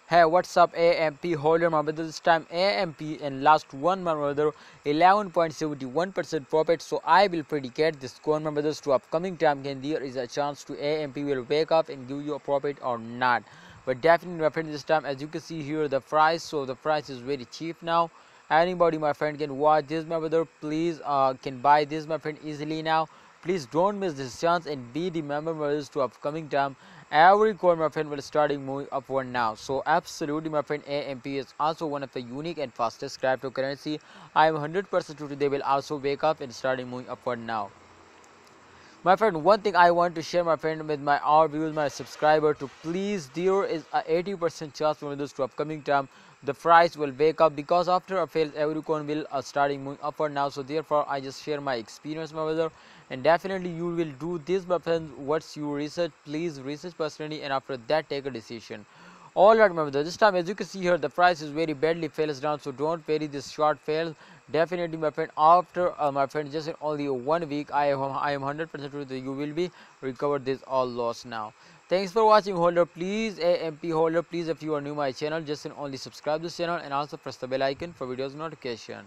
Hey, what's up, AMP holder, my brother? This time AMP in last 1 month, my brother, 11.71% profit. So I will predicate this coin, my brothers, to upcoming time. Again, there is a chance to AMP will wake up and give you a profit or not. But definitely, my friend, this time, as you can see here, the price. So the price is very cheap now. Anybody, my friend, can watch this, my brother. Please, can buy this, my friend, easily now. Please don't miss this chance and be the member, my brothers, to upcoming time. Every coin, my friend, will starting moving upward now. So absolutely, my friend, AMP is also one of the unique and fastest cryptocurrency. I am 100% sure they will also wake up and starting moving upward now. My friend, one thing I want to share, my friend, with my our viewers, my subscriber, to please, there is a 80% chance for this to upcoming time the price will wake up, because after a fail every coin will starting moving upward now. So therefore I just share my experience, my brother, and definitely you will do this, my friend. What's your research? Please research personally, and after that take a decision. Alright, my brother, this time as you can see here the price is very badly fails down, so don't worry this short fail. Definitely, my friend, after my friend, just in only 1 week, I am 100% sure that you will be recovered this all loss now. Thanks for watching, holder. Please, AMP holder, please, if you are new to my channel, just only subscribe this channel and also press the bell icon for videos notification.